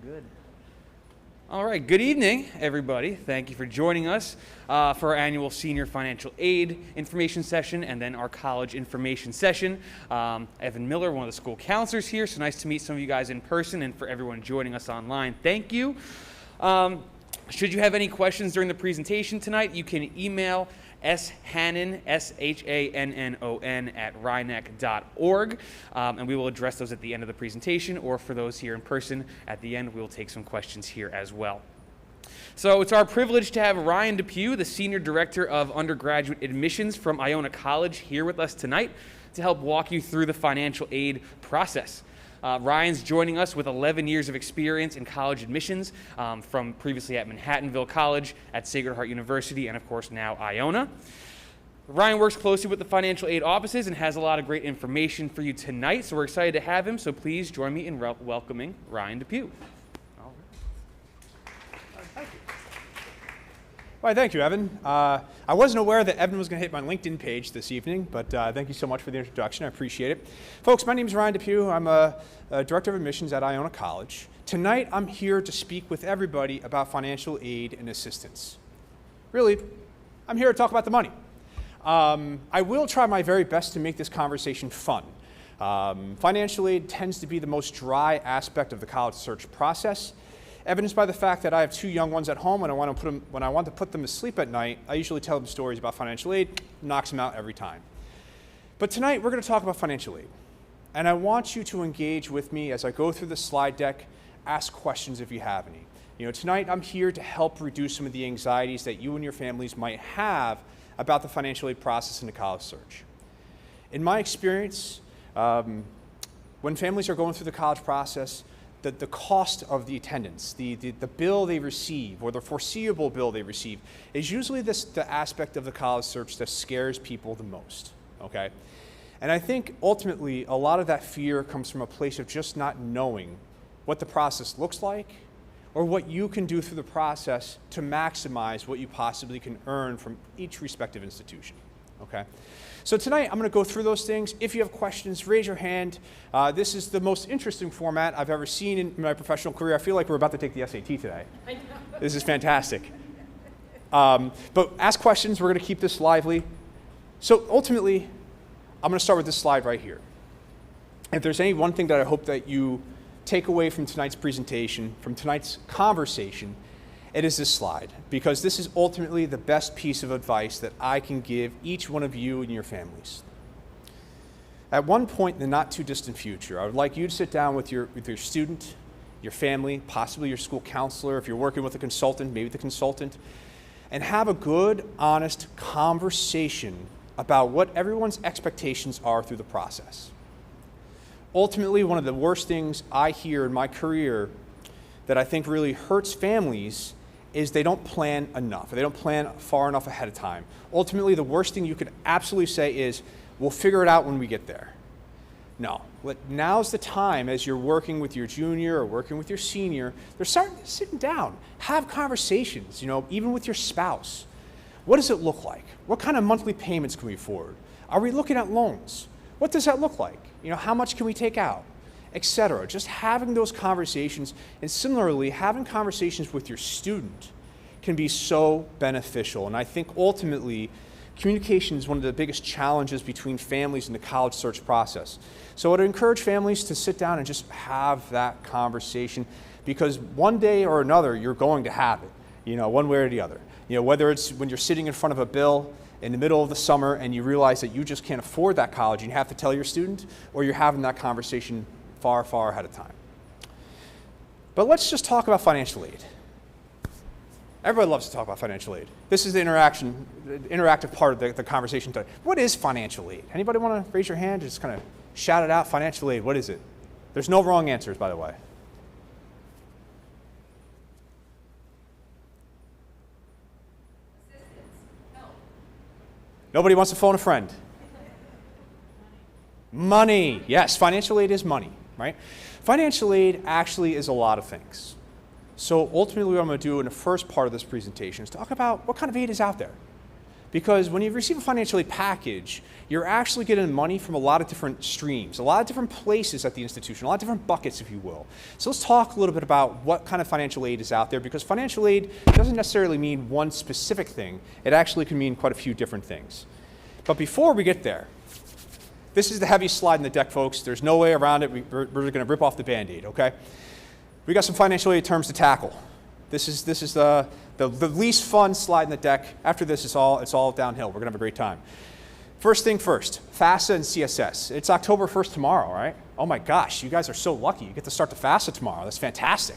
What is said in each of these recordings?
Good. All right, good evening, everybody. Thank you for joining us for our annual Senior Financial Aid Information Session and then our College Information Session. Evan Miller, one of the school counselors here, so nice to meet some of you guys in person, and for everyone joining us online, thank you. Should you have any questions during the presentation tonight, you can email shannon, SHANNON, @rhinec.org, and we will address those at the end of the presentation, or for those here in person, at the end, we will take some questions here as well. So it's our privilege to have Ryan Depew, the Senior Director of Undergraduate Admissions from Iona College, here with us tonight to help walk you through the financial aid process. Ryan's joining us with 11 years of experience in college admissions from previously at Manhattanville College, at Sacred Heart University, and of course now Iona. Ryan works closely with the financial aid offices and has a lot of great information for you tonight, so we're excited to have him. So please join me in welcoming Ryan Depew. Well, thank you, Evan. I wasn't aware that Evan was going to hit my LinkedIn page this evening, but thank you so much for the introduction. I appreciate it. Folks, my name is Ryan Depew. I'm a Director of Admissions at Iona College. Tonight, I'm here to speak with everybody about financial aid and assistance. Really, I'm here to talk about the money. I will try my very best to make this conversation fun. Financial aid tends to be the most dry aspect of the college search process, evidenced by the fact that I have 2 young ones at home, and when I want to put them to sleep at night, I usually tell them stories about financial aid. Knocks them out every time. But tonight, we're going to talk about financial aid. And I want you to engage with me as I go through the slide deck, ask questions if you have any. Tonight, I'm here to help reduce some of the anxieties that you and your families might have about the financial aid process in the college search. In my experience, when families are going through the college process, the cost of the attendance, the bill they receive, or the foreseeable bill they receive, is usually the aspect of the college search that scares people the most, okay? And I think ultimately a lot of that fear comes from a place of just not knowing what the process looks like or what you can do through the process to maximize what you possibly can earn from each respective institution, okay? So tonight, I'm going to go through those things. If you have questions, raise your hand. This is the most interesting format I've ever seen in my professional career. I feel like we're about to take the SAT today. I know. This is fantastic. But ask questions. We're going to keep this lively. So ultimately, I'm going to start with this slide right here. If there's any one thing that I hope that you take away from tonight's presentation, from tonight's conversation, it is this slide, because this is ultimately the best piece of advice that I can give each one of you and your families. At one point in the not too distant future, I would like you to sit down with your student, your family, possibly your school counselor, if you're working with a consultant, maybe the consultant, and have a good, honest conversation about what everyone's expectations are through the process. Ultimately, one of the worst things I hear in my career that I think really hurts families is they don't plan enough. They don't plan far enough ahead of time. Ultimately, the worst thing you could absolutely say is, we'll figure it out when we get there. No, now's the time as you're working with your junior or working with your senior, they're sitting down, have conversations, even with your spouse. What does it look like? What kind of monthly payments can we afford? Are we looking at loans? What does that look like? How much can we take out? Etc. Just having those conversations, and similarly, having conversations with your student can be so beneficial. And I think ultimately, communication is one of the biggest challenges between families in the college search process. So I'd encourage families to sit down and just have that conversation, because one day or another, you're going to have it, one way or the other. Whether it's when you're sitting in front of a bill in the middle of the summer and you realize that you just can't afford that college and you have to tell your student, or you're having that conversation far, far ahead of time. But let's just talk about financial aid. Everybody loves to talk about financial aid. This is the interactive part of the conversation today. What is financial aid? Anybody want to raise your hand? Just kind of shout it out. Financial aid, what is it? There's no wrong answers, by the way. Assistance. Help. Nobody wants to phone a friend. Money. Yes, financial aid is money, right? Financial aid actually is a lot of things. So ultimately what I'm going to do in the first part of this presentation is talk about what kind of aid is out there. Because when you receive a financial aid package, you're actually getting money from a lot of different streams, a lot of different places at the institution, a lot of different buckets, if you will. So let's talk a little bit about what kind of financial aid is out there, because financial aid doesn't necessarily mean one specific thing. It actually can mean quite a few different things. But before we get there, this is the heaviest slide in the deck, folks. There's no way around it. We're going to rip off the Band-Aid, okay? We got some financial aid terms to tackle. This is the least fun slide in the deck. After this, it's all downhill. We're going to have a great time. First thing first, FAFSA and CSS. It's October 1st tomorrow, right? Oh my gosh, you guys are so lucky. You get to start the FAFSA tomorrow. That's fantastic.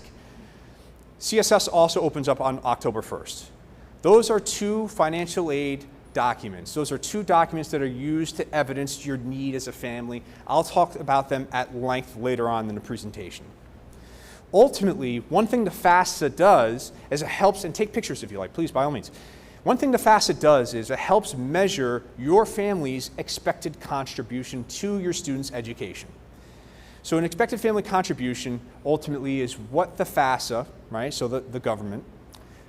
CSS also opens up on October 1st. Those are two financial aid documents. Those are two documents that are used to evidence your need as a family. I'll talk about them at length later on in the presentation. Ultimately, one thing the FAFSA does is it helps, and take pictures if you like, please, by all means. One thing the FAFSA does is it helps measure your family's expected contribution to your student's education. So an expected family contribution ultimately is what the FAFSA, right, so the government,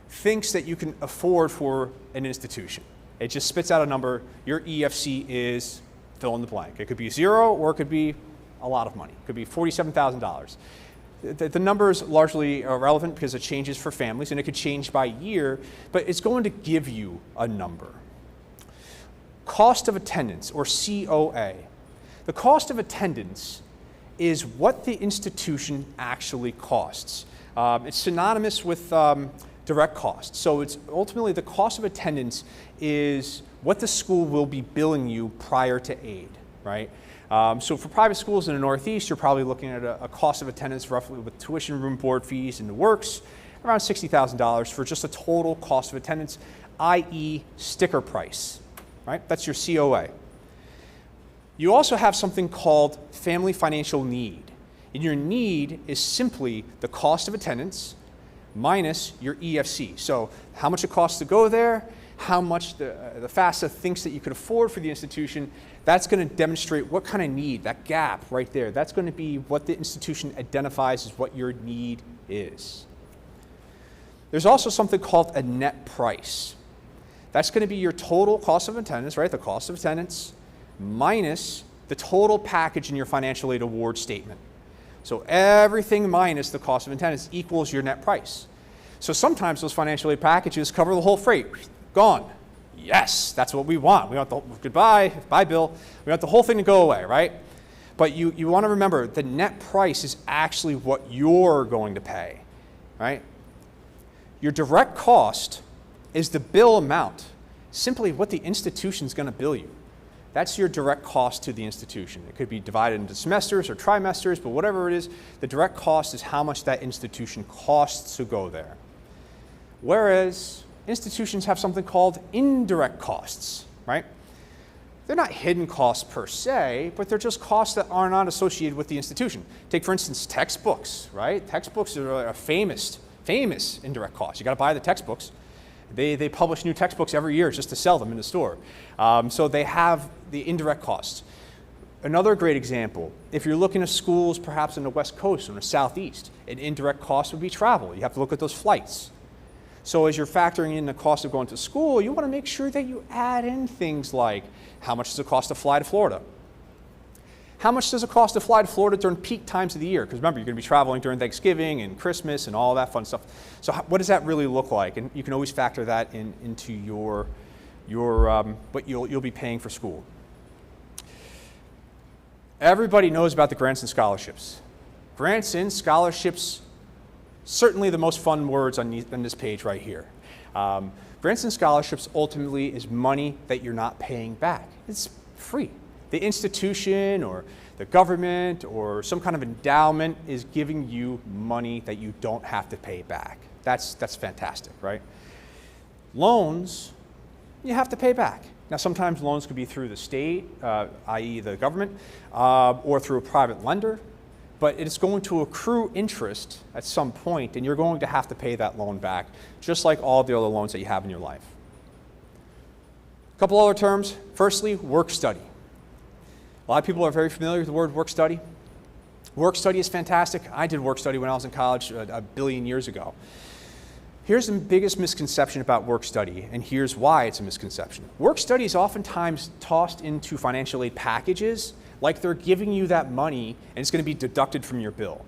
thinks that you can afford for an institution. It just spits out a number. Your EFC is fill in the blank. It could be 0 or it could be a lot of money. It could be $47,000. The number is largely irrelevant because it changes for families and it could change by year, but it's going to give you a number. Cost of attendance, or COA. The cost of attendance is what the institution actually costs. It's synonymous with direct costs. So it's ultimately the cost of attendance is what the school will be billing you prior to aid, right? So for private schools in the Northeast, you're probably looking at a cost of attendance roughly with tuition, room, board fees, and the works, around $60,000 for just a total cost of attendance, i.e. sticker price, right? That's your COA. You also have something called family financial need. And your need is simply the cost of attendance minus your EFC. So how much it costs to go there, how much the FAFSA thinks that you could afford for the institution. That's going to demonstrate what kind of need, that gap right there. That's going to be what the institution identifies as what your need is. There's also something called a net price. That's going to be your total cost of attendance, right? The cost of attendance minus the total package in your financial aid award statement. So everything minus the cost of attendance equals your net price. So sometimes those financial aid packages cover the whole freight. Gone. Yes, that's what we want. We want the goodbye, bye bill. We want the whole thing to go away, right? But you want to remember the net price is actually what you're going to pay, right? Your direct cost is the bill amount, simply what the institution's going to bill you. That's your direct cost to the institution. It could be divided into semesters or trimesters, but whatever it is, the direct cost is how much that institution costs to go there. Whereas institutions have something called indirect costs, right? They're not hidden costs per se, but they're just costs that are not associated with the institution. Take, for instance, textbooks, right? Textbooks are a famous indirect cost. You got to buy the textbooks. They publish new textbooks every year just to sell them in the store. So they have the indirect costs. Another great example, if you're looking at schools perhaps in the West Coast or the Southeast, an indirect cost would be travel. You have to look at those flights. So as you're factoring in the cost of going to school, you want to make sure that you add in things like, how much does it cost to fly to Florida? How much does it cost to fly to Florida during peak times of the year? Because remember, you're going to be traveling during Thanksgiving and Christmas and all that fun stuff. So what does that really look like? And you can always factor that into your what you'll be paying for school. Everybody knows about the grants and scholarships. Grants and scholarships, certainly the most fun words on this page right here. Grants and scholarships ultimately is money that you're not paying back. It's free. The institution or the government or some kind of endowment is giving you money that you don't have to pay back. That's fantastic, right? Loans, you have to pay back. Now sometimes loans could be through the state, i.e. the government, or through a private lender, but it's going to accrue interest at some point and you're going to have to pay that loan back, just like all the other loans that you have in your life. A couple other terms. Firstly, work study. A lot of people are very familiar with the word work study. Work study is fantastic. I did work study when I was in college a billion years ago. Here's the biggest misconception about work study, and here's why it's a misconception. Work study is oftentimes tossed into financial aid packages like they're giving you that money and it's going to be deducted from your bill.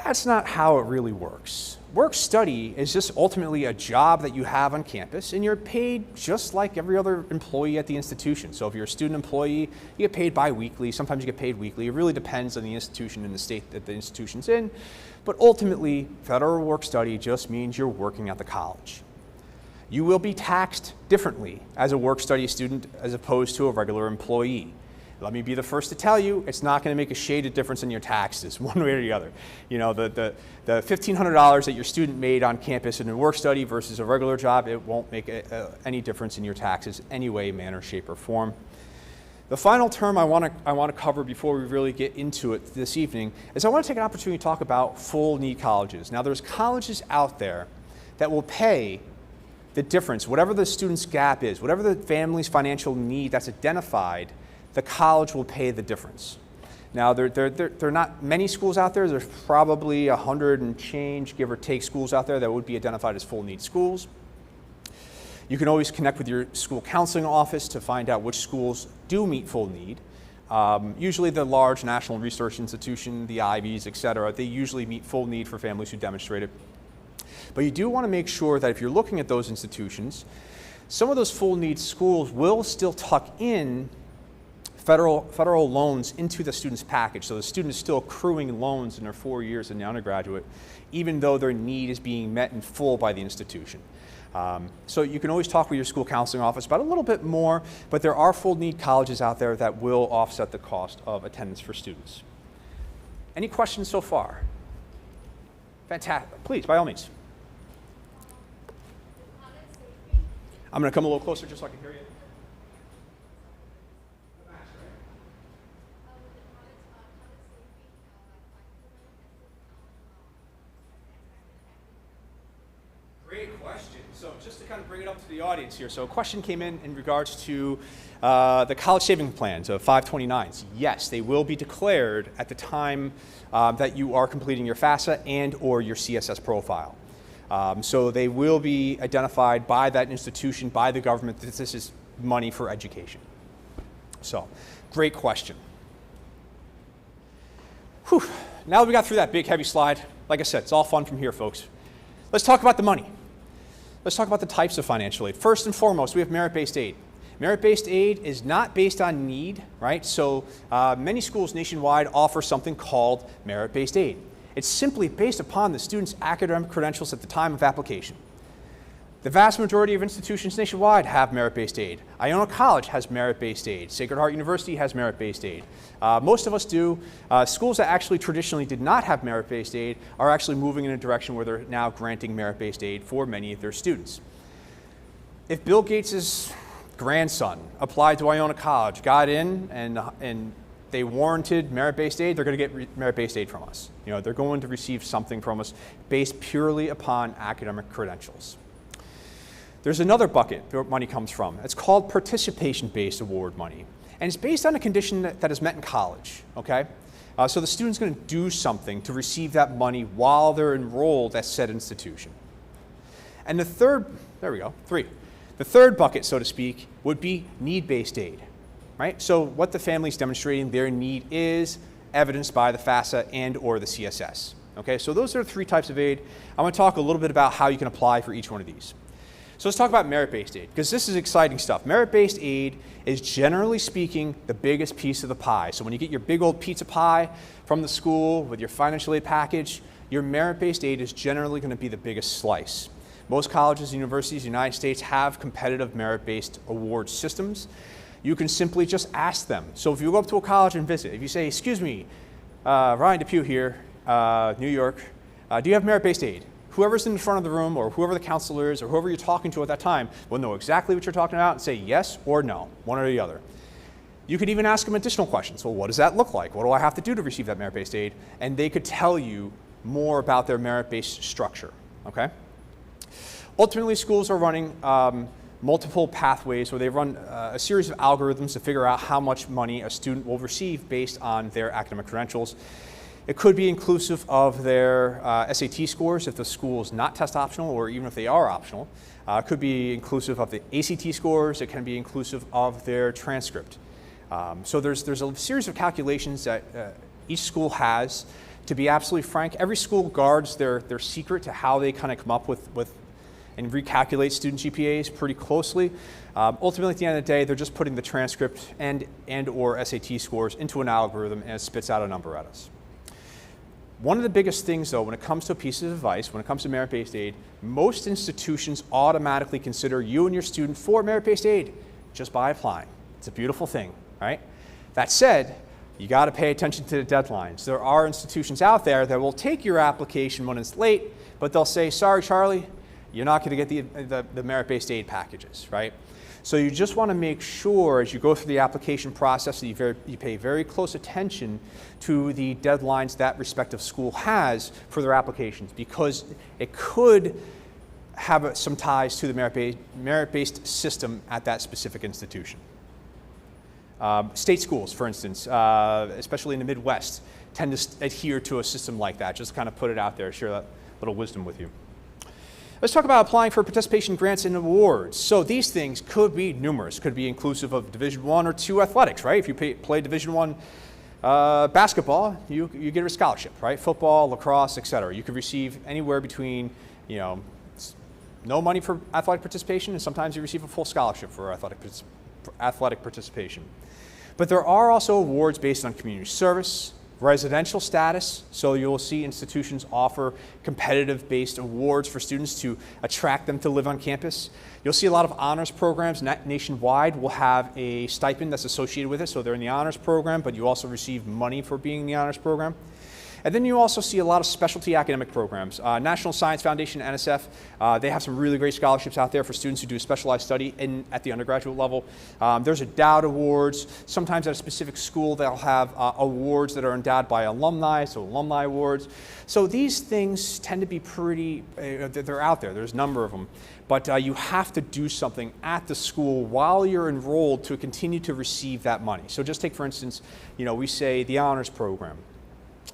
That's not how it really works. Work study is just ultimately a job that you have on campus, and you're paid just like every other employee at the institution. So if you're a student employee, you get paid bi-weekly, sometimes you get paid weekly. It really depends on the institution and the state that the institution's in. But ultimately, federal work study just means you're working at the college. You will be taxed differently as a work study student as opposed to a regular employee. Let me be the first to tell you, it's not going to make a shaded difference in your taxes, one way or the other. You know, the $1,500 that your student made on campus in a work study versus a regular job, it won't make any difference in your taxes any way, manner, shape, or form. The final term I want to cover before we really get into it this evening is I want to take an opportunity to talk about full need colleges. Now, there's colleges out there that will pay the difference, whatever the student's gap is, whatever the family's financial need that's identified, the college will pay the difference. Now, there are not many schools out there. There's probably 100 and change, give or take, schools out there that would be identified as full need schools. You can always connect with your school counseling office to find out which schools do meet full need. Usually the large national research institution, the Ivies, et cetera, they usually meet full need for families who demonstrate it. But you do want to make sure that if you're looking at those institutions, some of those full need schools will still tuck in federal loans into the student's package. So the student is still accruing loans in their 4 years in the undergraduate, even though their need is being met in full by the institution. So you can always talk with your school counseling office about a little bit more, but there are full need colleges out there that will offset the cost of attendance for students. Any questions so far? Fantastic. Please, by all means. I'm going to come a little closer just so I can hear you. Great question. So just to kind of bring it up to the audience here. So a question came in regards to the college saving plans of 529s. Yes, they will be declared at the time that you are completing your FAFSA and or your CSS profile. So they will be identified by that institution, by the government, that this is money for education. So, great question. Whew. Now that we got through that big, heavy slide, like I said, it's all fun from here, folks. Let's talk about the money. Let's talk about the types of financial aid. First and foremost, we have merit-based aid. Merit-based aid is not based on need, right? So many schools nationwide offer something called merit-based aid. It's simply based upon the student's academic credentials at the time of application. The vast majority of institutions nationwide have merit-based aid. Iona College has merit-based aid. Sacred Heart University has merit-based aid. Most of us do. Schools that actually traditionally did not have merit-based aid are actually moving in a direction where they're now granting merit-based aid for many of their students. If Bill Gates' grandson applied to Iona College, got in, and they warranted merit-based aid, they're going to get merit-based aid from us. You know, they're going to receive something from us based purely upon academic credentials. There's another bucket where money comes from. It's called participation-based award money. And it's based on a condition that is met in college, okay? So the student's going to do something to receive that money while they're enrolled at said institution. And the third, the third bucket, so to speak, would be need-based aid, right? So what the family's demonstrating their need is evidenced by the FAFSA and or the CSS, okay? So those are the three types of aid. I'm going to talk a little bit about how you can apply for each one of these. So let's talk about merit-based aid, because this is exciting stuff. Merit-based aid is, generally speaking, the biggest piece of the pie. So when you get your big old pizza pie from the school with your financial aid package, your merit-based aid is generally going to be the biggest slice. Most colleges and universities in the United States have competitive merit-based award systems. You can simply just ask them. So if you go up to a college and visit, if you say, excuse me, Ryan Depew here, New York, do you have merit-based aid? Whoever's in the front of the room or whoever the counselor is or whoever you're talking to at that time will know exactly what you're talking about and say yes or no, one or the other. You could even ask them additional questions. Well, what does that look like? What do I have to do to receive that merit-based aid? And they could tell you more about their merit-based structure, okay? Ultimately, schools are running multiple pathways where they run a series of algorithms to figure out how much money a student will receive based on their academic credentials. It could be inclusive of their SAT scores if the school is not test optional, or even if they are optional. It could be inclusive of the ACT scores. It can be inclusive of their transcript. So there's a series of calculations that each school has. To be absolutely frank, every school guards their secret to how they kind of come up with and recalculate student GPAs pretty closely. Ultimately, at the end of the day, they're just putting the transcript and or SAT scores into an algorithm, and it spits out a number at us. One of the biggest things, though, when it comes to a piece of advice, when it comes to merit-based aid, most institutions automatically consider you and your student for merit-based aid just by applying. It's a beautiful thing, right? That said, you got to pay attention to the deadlines. There are institutions out there that will take your application when it's late, but they'll say, sorry, Charlie, you're not going to get the merit-based aid packages, right? So you just want to make sure as you go through the application process that you pay very close attention to the deadlines that respective school has for their applications, because it could have some ties to the merit-based system at that specific institution. State schools, for instance, especially in the Midwest, tend to adhere to a system like that. Just kind of put it out there, share that little wisdom with you. Let's talk about applying for participation grants and awards. So these things could be numerous, could be inclusive of Division I or II athletics, right? If you play Division I basketball, you get a scholarship, right? Football, lacrosse, etc. You could receive anywhere between, no money for athletic participation, and sometimes you receive a full scholarship for athletic participation. But there are also awards based on community service, residential status, so you'll see institutions offer competitive-based awards for students to attract them to live on campus. You'll see a lot of honors programs nationwide will have a stipend that's associated with it, so they're in the honors program, but you also receive money for being in the honors program. And then you also see a lot of specialty academic programs. National Science Foundation, NSF, they have some really great scholarships out there for students who do specialized study at the undergraduate level. There's endowed awards. Sometimes at a specific school they'll have awards that are endowed by alumni, so alumni awards. So these things tend to be pretty, they're out there. There's a number of them. But you have to do something at the school while you're enrolled to continue to receive that money. So just take, for instance, we say the honors program.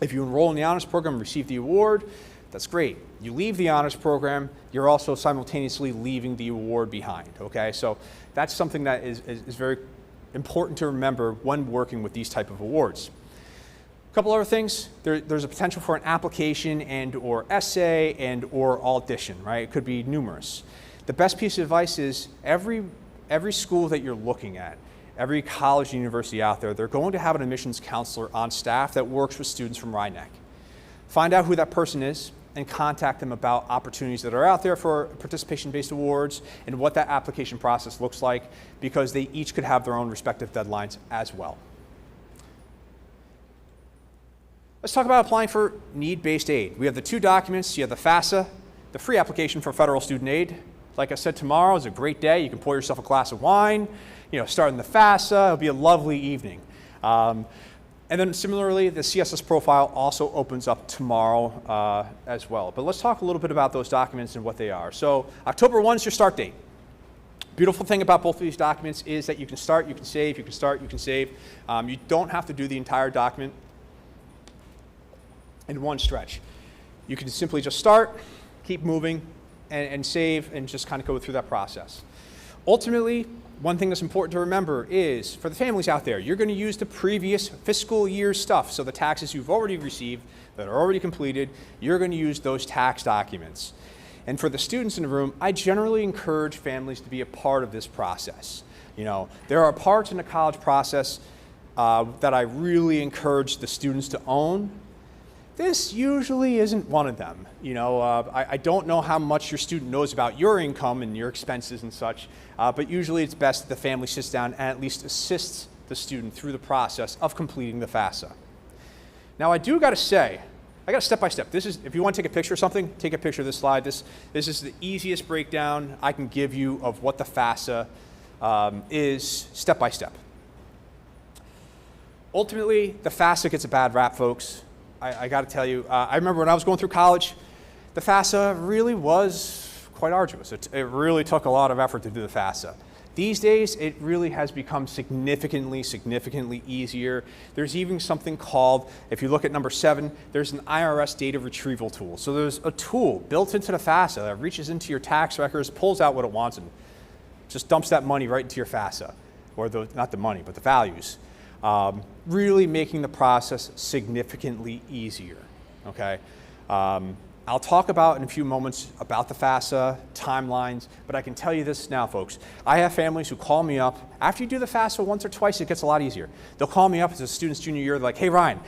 If you enroll in the honors program and receive the award, that's great. You leave the honors program, you're also simultaneously leaving the award behind, okay? So that's something that is very important to remember when working with these type of awards. A couple other things, there's a potential for an application and or essay and or audition, right? It could be numerous. The best piece of advice is every school that you're looking at, every college and university out there, they're going to have an admissions counselor on staff that works with students from RINEC. Find out who that person is and contact them about opportunities that are out there for participation-based awards and what that application process looks like, because they each could have their own respective deadlines as well. Let's talk about applying for need-based aid. We have the two documents. You have the FAFSA, the free application for federal student aid. Like I said, tomorrow is a great day. You can pour yourself a glass of wine, starting the FAFSA. It'll be a lovely evening. And then similarly, the CSS Profile also opens up tomorrow as well. But let's talk a little bit about those documents and what they are. So October 1 is your start date. Beautiful thing about both of these documents is that you can start, you can save, you can start, you can save. You don't have to do the entire document in one stretch. You can simply just start, keep moving, and save, and just kind of go through that process. Ultimately, one thing that's important to remember is, for the families out there, you're going to use the previous fiscal year's stuff. So the taxes you've already received that are already completed, you're going to use those tax documents. And for the students in the room, I generally encourage families to be a part of this process. There are parts in the college process that I really encourage the students to own. This usually isn't one of them. I don't know how much your student knows about your income and your expenses and such, but usually it's best that the family sits down and at least assists the student through the process of completing the FAFSA. Now, I do got to say, I got a step-by-step. This is, if you want to take a picture of something, take a picture of this slide. This is the easiest breakdown I can give you of what the FAFSA is step-by-step. Ultimately, the FAFSA gets a bad rap, folks. I got to tell you, I remember when I was going through college, the FAFSA really was quite arduous. It really took a lot of effort to do the FAFSA. These days, it really has become significantly easier. There's even something called, if you look at number 7, there's an IRS data retrieval tool. So there's a tool built into the FAFSA that reaches into your tax records, pulls out what it wants, and just dumps that money right into your FAFSA, or not the money, but the values. Really making the process significantly easier, okay? I'll talk about in a few moments about the FAFSA, timelines, but I can tell you this now, folks. I have families who call me up. After you do the FAFSA once or twice, it gets a lot easier. They'll call me up as a student's junior year. They're like, hey, Ryan,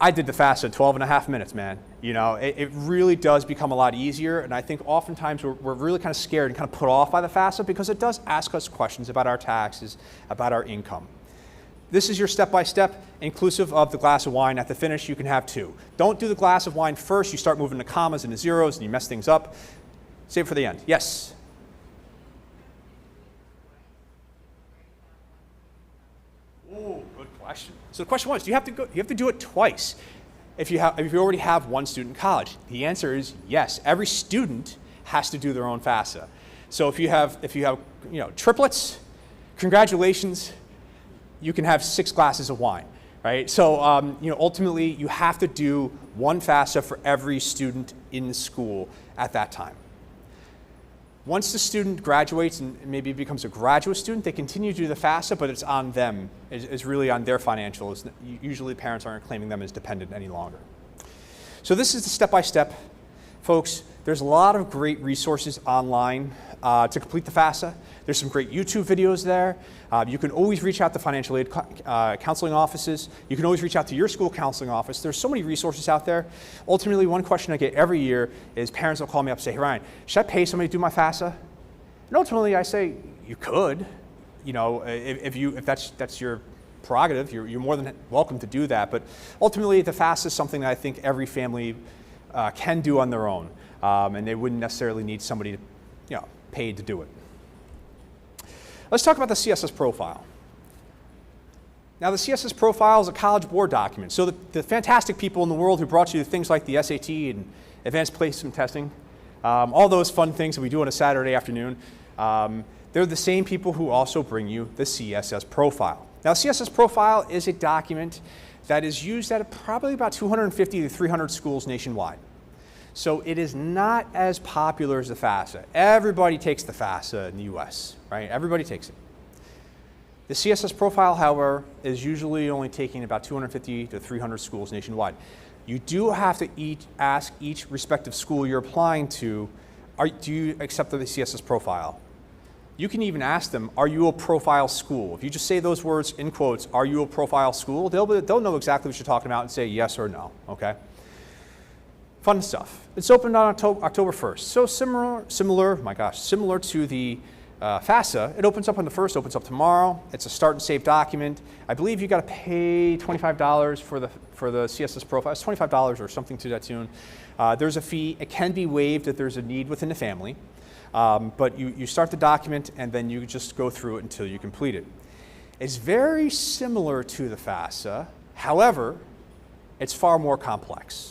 I did the FAFSA in 12 and a half minutes, man. You know, it really does become a lot easier, and I think oftentimes we're really kind of scared and kind of put off by the FAFSA because it does ask us questions about our taxes, about our income. This is your step-by-step, inclusive of the glass of wine. At the finish, you can have 2. Don't do the glass of wine first. You start moving the commas and the zeros, and you mess things up. Save it for the end. Yes? Oh, good question. So the question was, you have to do it twice if you already have one student in college. The answer is yes. Every student has to do their own FAFSA. So if you have triplets, congratulations. You can have 6 glasses of wine, right? So ultimately, you have to do one FAFSA for every student in the school at that time. Once the student graduates and maybe becomes a graduate student, they continue to do the FAFSA, but it's on them. It's really on their financials. Usually, parents aren't claiming them as dependent any longer. So this is the step-by-step. Folks, there's a lot of great resources online to complete the FAFSA. There's some great YouTube videos there. You can always reach out to financial aid counseling offices. You can always reach out to your school counseling office. There's so many resources out there. Ultimately, one question I get every year is parents will call me up and say, hey, Ryan, should I pay somebody to do my FAFSA? And ultimately, I say, you could. You know, if that's your prerogative, you're more than welcome to do that. But ultimately, the FAFSA is something that I think every family can do on their own, and they wouldn't necessarily need somebody paid to do it. Let's talk about the CSS Profile. Now, the CSS Profile is a College Board document. So the fantastic people in the world who brought you things like the SAT and advanced placement testing, all those fun things that we do on a Saturday afternoon, they're the same people who also bring you the CSS Profile. Now, CSS Profile is a document that is used at probably about 250 to 300 schools nationwide. So it is not as popular as the FAFSA. Everybody takes the FAFSA in the US, right? Everybody takes it. The CSS Profile, however, is usually only taking about 250 to 300 schools nationwide. You do have to ask each respective school you're applying to, do you accept the CSS Profile? You can even ask them, are you a profile school? If you just say those words in quotes, are you a profile school? They'll know exactly what you're talking about and say yes or no, okay? Fun stuff. It's opened on October 1st. So similar to the FAFSA. It opens up on the 1st, opens up tomorrow. It's a start and save document. I believe you got to pay $25 for the CSS Profile. It's $25 or something to that tune. There's a fee. It can be waived if there's a need within the family. But you start the document and then you just go through it until you complete it. It's very similar to the FAFSA. However, it's far more complex.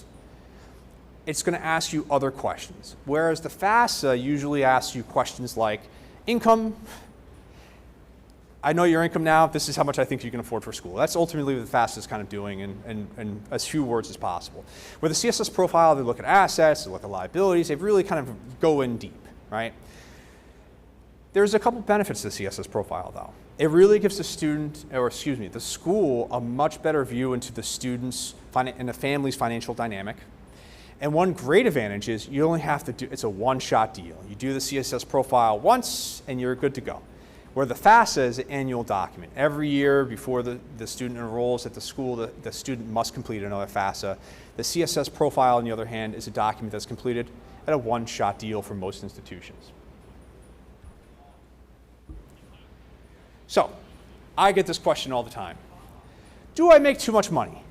It's going to ask you other questions, whereas the FAFSA usually asks you questions like income. I know your income now. This is how much I think you can afford for school. That's ultimately what the FAFSA is kind of doing in as few words as possible. Where the CSS Profile, they look at assets, they look at liabilities. They really kind of go in deep, right? There's a couple benefits to the CSS Profile, though. It really gives the the school a much better view into the student's and the family's financial dynamic. And one great advantage is you only have to it's a one-shot deal. You do the CSS Profile once and you're good to go. Where the FAFSA is an annual document. Every year before the student enrolls at the school, the student must complete another FAFSA. The CSS Profile, on the other hand, is a document that's completed at a one-shot deal for most institutions. So, I get this question all the time. Do I make too much money?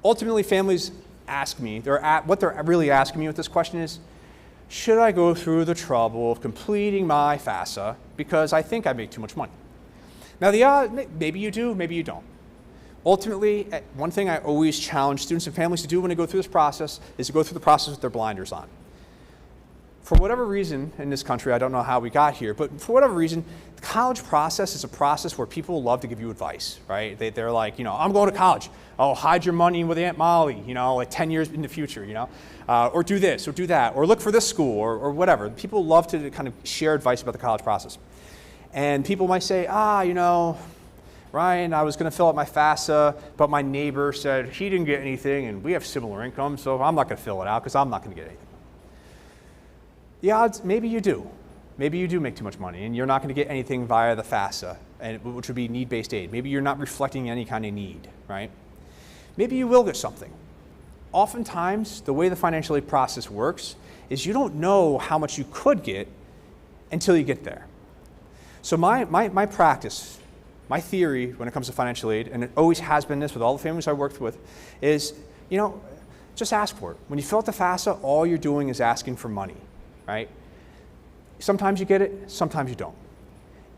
Ultimately, families ask me, what they're really asking me with this question is, should I go through the trouble of completing my FAFSA because I think I make too much money? Now, maybe you do, maybe you don't. Ultimately, one thing I always challenge students and families to do when they go through this process is to go through the process with their blinders on. for whatever reason in this country, I don't know how we got here, but for whatever reason, the college process is a process where people love to give you advice, right? They're like, I'm going to college. Oh, hide your money with Aunt Molly, like 10 years in the future, or do this or do that, or look for this school or whatever. People love to kind of share advice about the college process. And people might say, Ryan, I was going to fill out my FAFSA, but my neighbor said he didn't get anything and we have similar income, so I'm not going to fill it out because I'm not going to get anything. The odds, maybe you do. Maybe you do make too much money and you're not going to get anything via the FAFSA, which would be need-based aid. Maybe you're not reflecting any kind of need, right? Maybe you will get something. Oftentimes, the way the financial aid process works is you don't know how much you could get until you get there. So my practice, my theory when it comes to financial aid, and it always has been this with all the families I worked with, is, just ask for it. When you fill out the FAFSA, all you're doing is asking for money, right? Sometimes you get it, sometimes you don't.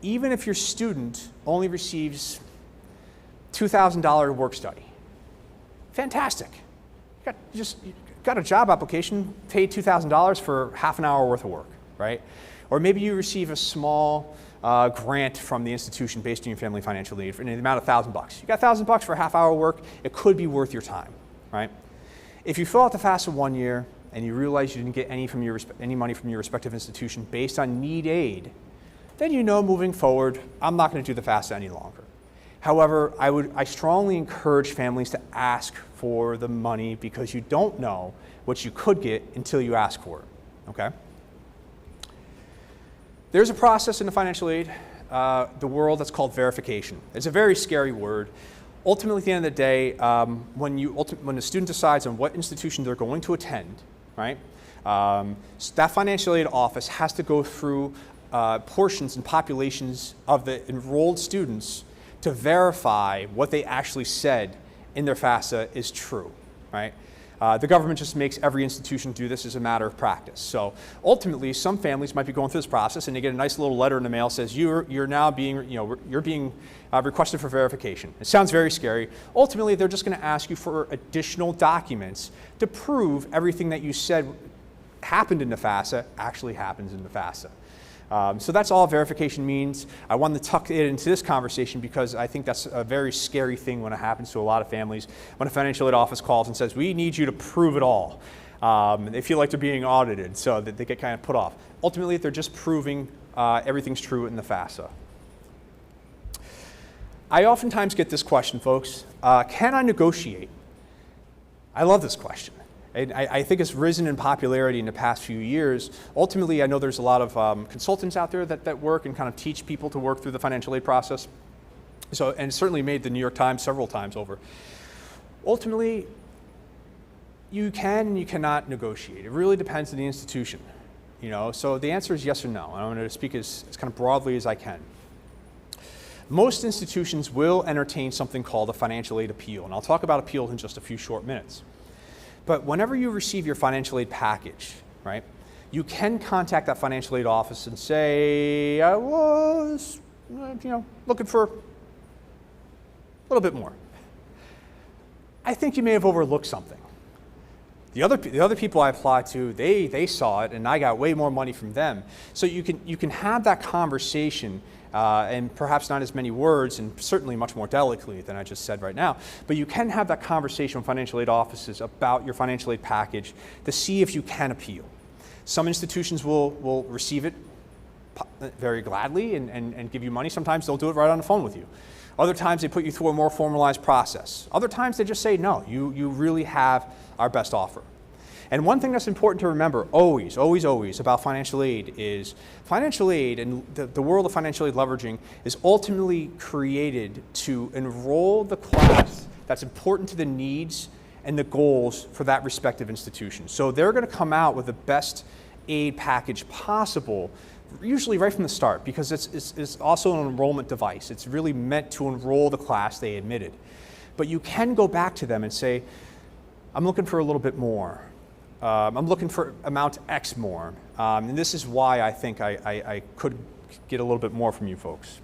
Even if your student only receives $2,000 work study, fantastic. You got a job application, paid $2,000 for half an hour worth of work, right? Or maybe you receive a small grant from the institution based on your family financial need in the amount of $1,000. You got $1,000 for a half hour work, it could be worth your time, right? If you fill out the FAFSA 1 year and you realize you didn't get any money from your respective institution based on need aid, then moving forward, I'm not going to do the FAFSA any longer. However, I strongly encourage families to ask for the money because you don't know what you could get until you ask for it, okay? There's a process in the financial aid, the world, that's called verification. It's a very scary word. Ultimately, at the end of the day, when the student decides on what institution they're going to attend, right, that financial aid office has to go through portions and populations of the enrolled students to verify what they actually said in their FAFSA is true, right? The government just makes every institution do this as a matter of practice. So ultimately, some families might be going through this process and they get a nice little letter in the mail that says you're now being, you're being requested for verification. It sounds very scary. Ultimately, they're just going to ask you for additional documents to prove everything that you said happened in the FAFSA actually happens in the FAFSA. So that's all verification means. I wanted to tuck it into this conversation because I think that's a very scary thing when it happens to a lot of families. When a financial aid office calls and says, we need you to prove it all. They feel like they're being audited, so that they get kind of put off. Ultimately, they're just proving everything's true in the FAFSA. I oftentimes get this question, folks, can I negotiate? I love this question. I think it's risen in popularity in the past few years. Ultimately, I know there's a lot of consultants out there that work and kind of teach people to work through the financial aid process. And it certainly made the New York Times several times over. Ultimately, you can and you cannot negotiate. It really depends on the institution. So the answer is yes or no. I'm going to speak as kind of broadly as I can. Most institutions will entertain something called a financial aid appeal, and I'll talk about appeals in just a few short minutes. But whenever you receive your financial aid package, right, you can contact that financial aid office and say, I was, looking for a little bit more. I think you may have overlooked something. The other people I applied to, they saw it, and I got way more money from them. So you can have that conversation, and perhaps not as many words, and certainly much more delicately than I just said right now. But you can have that conversation with financial aid offices about your financial aid package to see if you can appeal. Some institutions will receive it very gladly and give you money. Sometimes they'll do it right on the phone with you. Other times they put you through a more formalized process. Other times they just say, no, you really have our best offer. And one thing that's important to remember always, always, always about financial aid is financial aid and the world of financial aid leveraging is ultimately created to enroll the class that's important to the needs and the goals for that respective institution. So they're going to come out with the best aid package possible, usually right from the start, because it's also an enrollment device. It's really meant to enroll the class they admitted. But you can go back to them and say, I'm looking for a little bit more. I'm looking for amount X more. And this is why I think I could get a little bit more from you folks.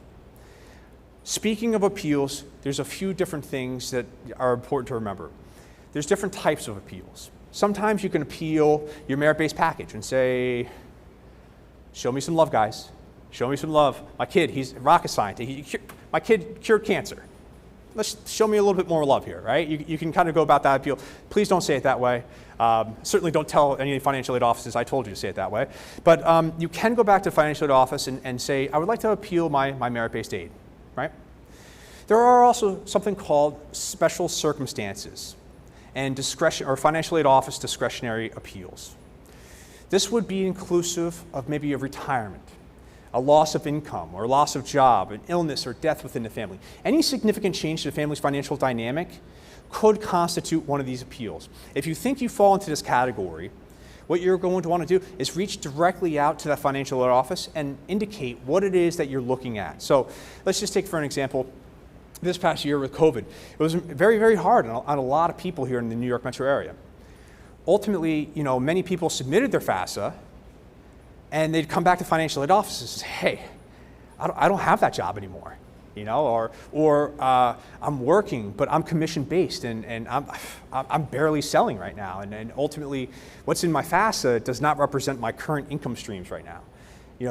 Speaking of appeals, there's a few different things that are important to remember. There's different types of appeals. Sometimes you can appeal your merit-based package and say, Show me some love, guys. Show me some love. My kid, he's a rocket scientist. My kid cured cancer. Let's show me a little bit more love here, right? You can kind of go about that appeal. Please don't say it that way. Certainly don't tell any financial aid offices I told you to say it that way. But you can go back to the financial aid office and say, I would like to appeal my merit-based aid, right? There are also something called special circumstances and discretion or financial aid office discretionary appeals. This would be inclusive of maybe a retirement, a loss of income or loss of job, an illness or death within the family. Any significant change to the family's financial dynamic could constitute one of these appeals. If you think you fall into this category, what you're going to want to do is reach directly out to that financial aid office and indicate what it is that you're looking at. So let's just take for an example, this past year with COVID, it was very, very hard on a lot of people here in the New York metro area. Ultimately, many people submitted their FAFSA and they'd come back to financial aid offices and say, hey, I don't have that job anymore, or I'm working, but I'm commission-based and I'm barely selling right now. And ultimately, what's in my FAFSA does not represent my current income streams right now.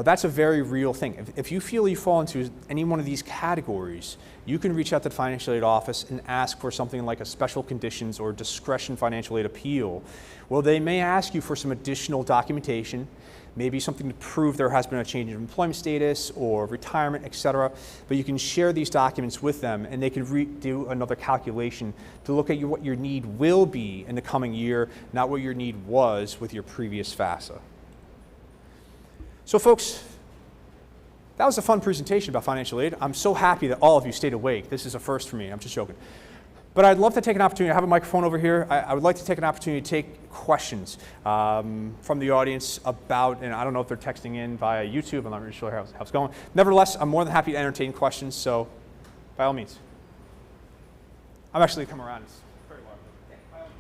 That's a very real thing. If you feel you fall into any one of these categories, you can reach out to the financial aid office and ask for something like a special conditions or discretion financial aid appeal. Well, they may ask you for some additional documentation, maybe something to prove there has been a change in employment status or retirement, et cetera, but you can share these documents with them and they can do another calculation to look at what your need will be in the coming year, not what your need was with your previous FAFSA. So folks, that was a fun presentation about financial aid. I'm so happy that all of you stayed awake. This is a first for me, I'm just joking. But I'd love to take an opportunity, I have a microphone over here. I would like to take an opportunity to take questions from the audience about, and I don't know if they're texting in via YouTube, I'm not really sure how it's going. Nevertheless, I'm more than happy to entertain questions, so by all means. I'm actually coming around. It's very large. Yeah, by all means.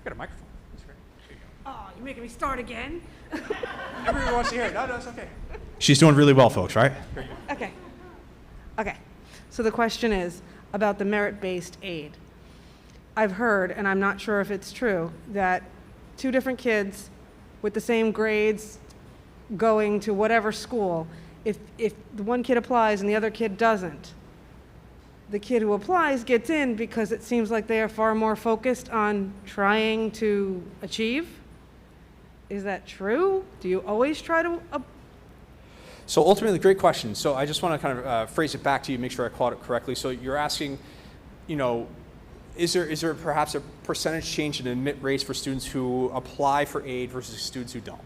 Got a microphone. That's great. There you go. Oh, you're making me start again? Everyone wants to hear it. No, it's okay. She's doing really well, folks, right? Okay. Okay. So the question is about the merit-based aid. I've heard, and I'm not sure if it's true, that two different kids with the same grades going to whatever school, if the one kid applies and the other kid doesn't, the kid who applies gets in because it seems like they are far more focused on trying to achieve. Is that true? Do you always try to? So ultimately, great question. So I just want to kind of phrase it back to you, make sure I caught it correctly. So you're asking, is there perhaps a percentage change in admit rates for students who apply for aid versus students who don't?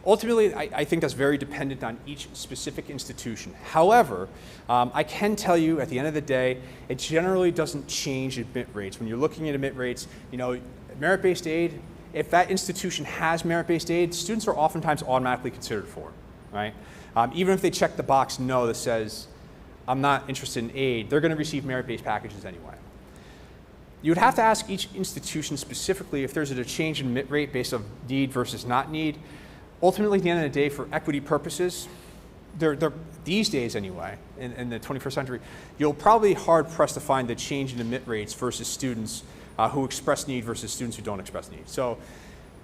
Ultimately, I think that's very dependent on each specific institution. However, I can tell you at the end of the day, it generally doesn't change admit rates. When you're looking at admit rates, merit-based aid, if that institution has merit-based aid, students are oftentimes automatically considered for, right? Even if they check the box no that says, I'm not interested in aid, they're going to receive merit-based packages anyway. You would have to ask each institution specifically if there's a change in admit rate based on need versus not need. Ultimately, at the end of the day, for equity purposes, these days anyway, in the 21st century, you'll probably hard-pressed to find the change in admit rates versus students who express need versus students who don't express need. So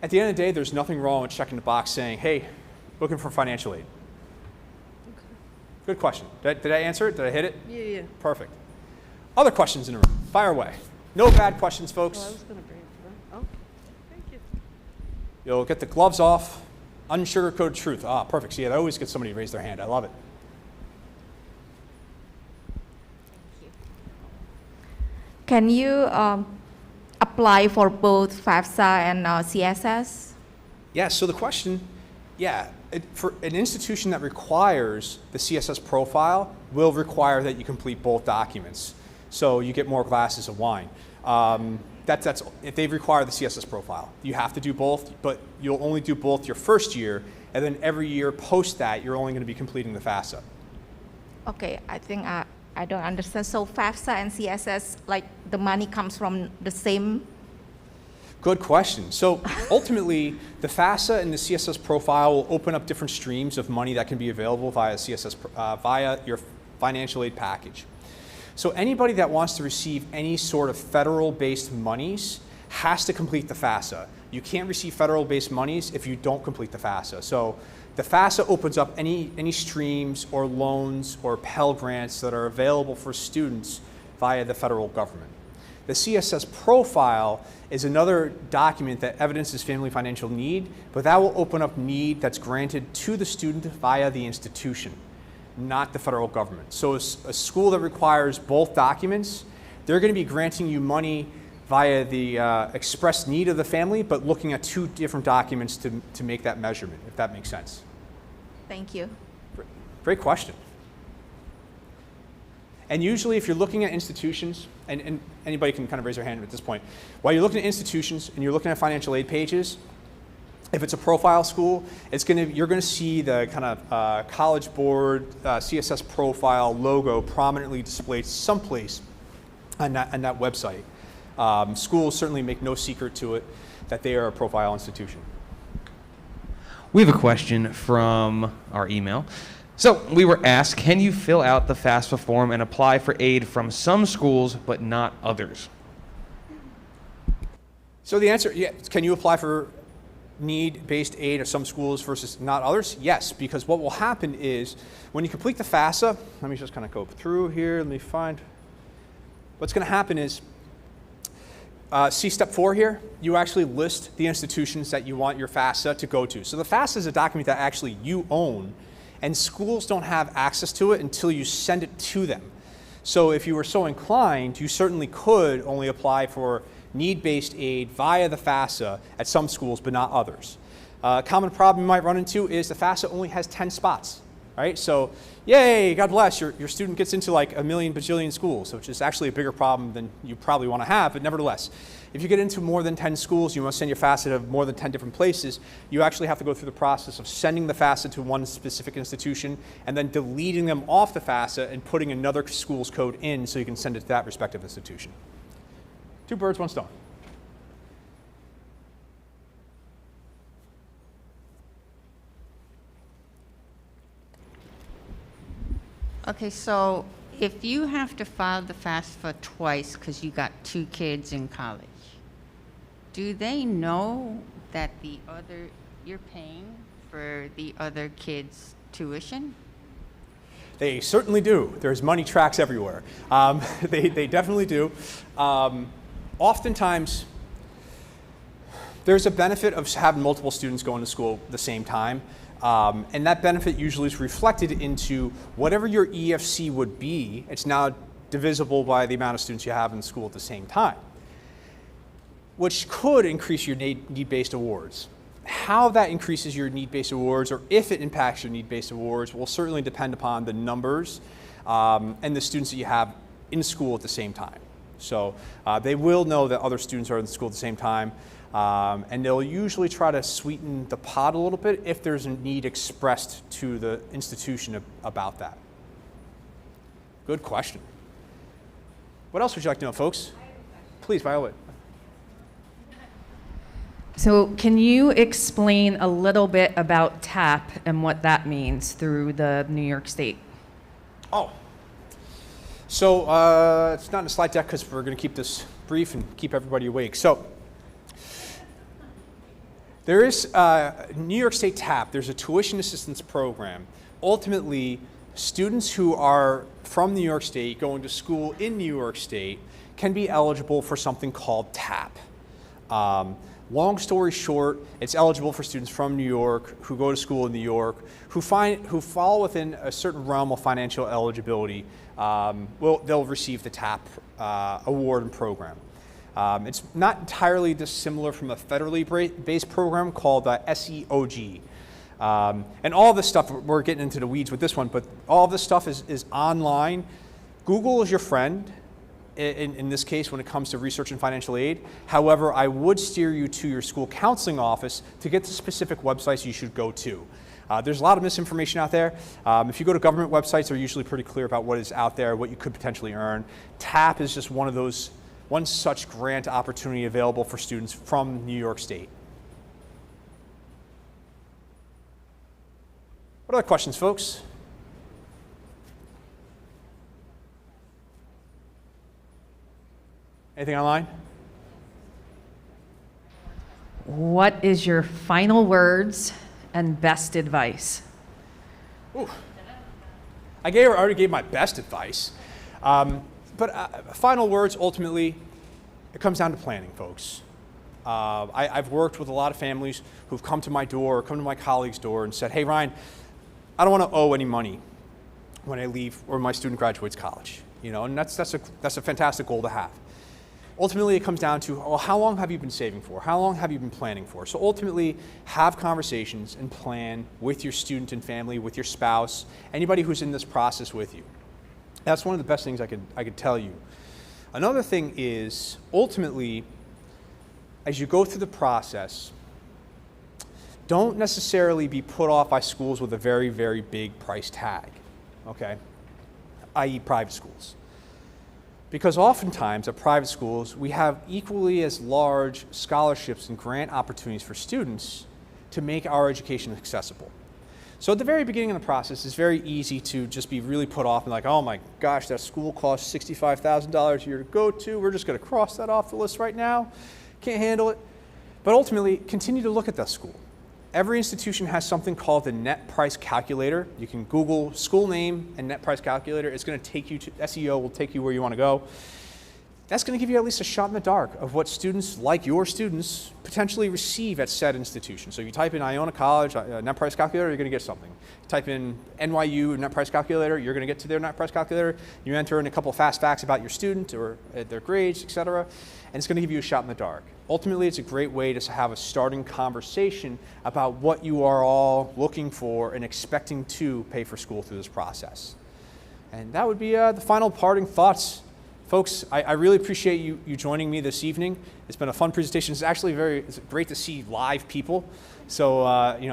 at the end of the day, there's nothing wrong with checking the box saying, hey, looking for financial aid. Okay. Good question. Did I answer it? Did I hit it? Yeah. Perfect. Other questions in the room? Fire away. No bad questions, folks. Well, I was going to bring it to them. Oh, thank you. You'll get the gloves off. Unsugarcoated truth. Ah, perfect. See, I always get somebody to raise their hand. I love it. Thank you. Can you apply for both FAFSA and CSS? Yeah, so the question, for an institution that requires the CSS profile will require that you complete both documents. So you get more glasses of wine. That's if they require the CSS profile. You have to do both, but you'll only do both your first year, and then every year post that, you're only going to be completing the FAFSA. Okay, I think I don't understand. So FAFSA and CSS, like the money comes from the same? Good question. So ultimately, the FAFSA and the CSS Profile will open up different streams of money that can be available via via your financial aid package. So anybody that wants to receive any sort of federal-based monies has to complete the FAFSA. You can't receive federal-based monies if you don't complete the FAFSA. So the FAFSA opens up any streams or loans or Pell Grants that are available for students via the federal government. The CSS Profile is another document that evidences family financial need, but that will open up need that's granted to the student via the institution, not the federal government. So a school that requires both documents, they're going to be granting you money via the express need of the family, but looking at two different documents to make that measurement, if that makes sense. Thank you. Great question. And usually if you're looking at institutions, and anybody can kind of raise their hand at this point, while you're looking at institutions and you're looking at financial aid pages, if it's a profile school, you're going to see the kind of College Board CSS Profile logo prominently displayed someplace on that website. Schools certainly make no secret to it that they are a profile institution. We have a question from our email. So we were asked, can you fill out the FAFSA form and apply for aid from some schools but not others? So the answer, yeah, can you apply for need-based aid of some schools versus not others? Yes, because what will happen is when you complete the FAFSA, let me just kind of go through here, let me find. What's going to happen is, see step 4 here, you actually list the institutions that you want your FAFSA to go to. So the FAFSA is a document that actually you own, and schools don't have access to it until you send it to them. So if you were so inclined, you certainly could only apply for need-based aid via the FAFSA at some schools, but not others. A common problem you might run into is the FAFSA only has 10 spots, right? So, yay, God bless, your student gets into like a million bajillion schools, which is actually a bigger problem than you probably want to have, but nevertheless. If you get into more than 10 schools, you must send your FAFSA to more than 10 different places, you actually have to go through the process of sending the FAFSA to one specific institution and then deleting them off the FAFSA and putting another school's code in so you can send it to that respective institution. 2 birds, 1 stone. Okay, so if you have to file the FAFSA twice because you got 2 kids in college, do they know that you're paying for the other kids' tuition? They certainly do. There's money tracks everywhere. They definitely do. Oftentimes, there's a benefit of having multiple students going to school at the same time. And that benefit usually is reflected into whatever your EFC would be. It's now divisible by the amount of students you have in school at the same time, which could increase your need-based awards. How that increases your need-based awards, or if it impacts your need-based awards, will certainly depend upon the numbers and the students that you have in school at the same time. So they will know that other students are in school at the same time, and they'll usually try to sweeten the pot a little bit if there's a need expressed to the institution about that. Good question. What else would you like to know, folks? Please, Violet. So can you explain a little bit about TAP and what that means through the New York State? Oh, so it's not in the slide deck because we're going to keep this brief and keep everybody awake. So there is New York State TAP. There's a tuition assistance program. Ultimately, students who are from New York State going to school in New York State can be eligible for something called TAP. Long story short, it's eligible for students from New York who go to school in New York, who fall within a certain realm of financial eligibility. They'll receive the TAP award and program. It's not entirely dissimilar from a federally based program called SEOG. And all this stuff, we're getting into the weeds with this one, but all of this stuff is online. Google is your friend. in this case when it comes to research and financial aid. However, I would steer you to your school counseling office to get the specific websites you should go to. There's a lot of misinformation out there. If you go to government websites, they're usually pretty clear about what is out there, what you could potentially earn. TAP is just one such grant opportunity available for students from New York State. What other questions, folks? Anything online? What is your final words and best advice? Ooh. I already gave my best advice. But final words, ultimately, it comes down to planning, folks. I've worked with a lot of families who've come to my door or come to my colleague's door and said, hey, Ryan, I don't want to owe any money when I leave or my student graduates college. And that's a fantastic goal to have. Ultimately, it comes down to, well, how long have you been saving for? How long have you been planning for? So ultimately, have conversations and plan with your student and family, with your spouse, anybody who's in this process with you. That's one of the best things I could tell you. Another thing is, ultimately, as you go through the process, don't necessarily be put off by schools with a very, very big price tag, okay? i.e. private schools. Because oftentimes at private schools, we have equally as large scholarships and grant opportunities for students to make our education accessible. So at the very beginning of the process, it's very easy to just be really put off and like, oh my gosh, that school costs $65,000 a year to go to. We're just going to cross that off the list right now. Can't handle it. But ultimately, continue to look at that school. Every institution has something called the net price calculator. You can Google school name and net price calculator. It's going to take you to, SEO will take you where you want to go. That's going to give you at least a shot in the dark of what students like your students potentially receive at said institution. So if you type in Iona College net price calculator, you're going to get something. You type in NYU net price calculator, you're going to get to their net price calculator. You enter in a couple of fast facts about your student or their grades, etc., and it's going to give you a shot in the dark. Ultimately, it's a great way to have a starting conversation about what you are all looking for and expecting to pay for school through this process. And that would be the final parting thoughts. Folks, I really appreciate you joining me this evening. It's been a fun presentation. It's actually it's great to see live people. So,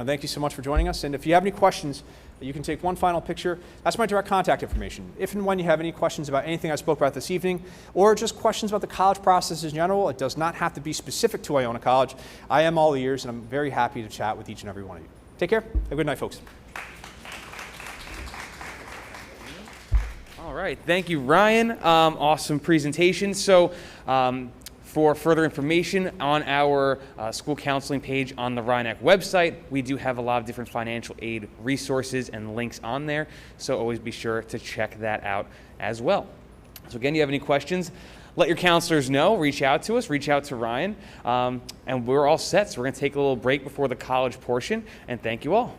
thank you so much for joining us. And if you have any questions, you can take one final picture. That's my direct contact information. If and when you have any questions about anything I spoke about this evening, or just questions about the college process in general, it does not have to be specific to Iona College. I am all ears, and I'm very happy to chat with each and every one of you. Take care. Have a good night, folks. All right, thank you, Ryan. Awesome presentation. So for further information on our school counseling page on the Rhinebeck website, we do have a lot of different financial aid resources and links on there. So always be sure to check that out as well. So again, you have any questions, let your counselors know, reach out to us, reach out to Ryan, and we're all set. So we're going to take a little break before the college portion, and thank you all.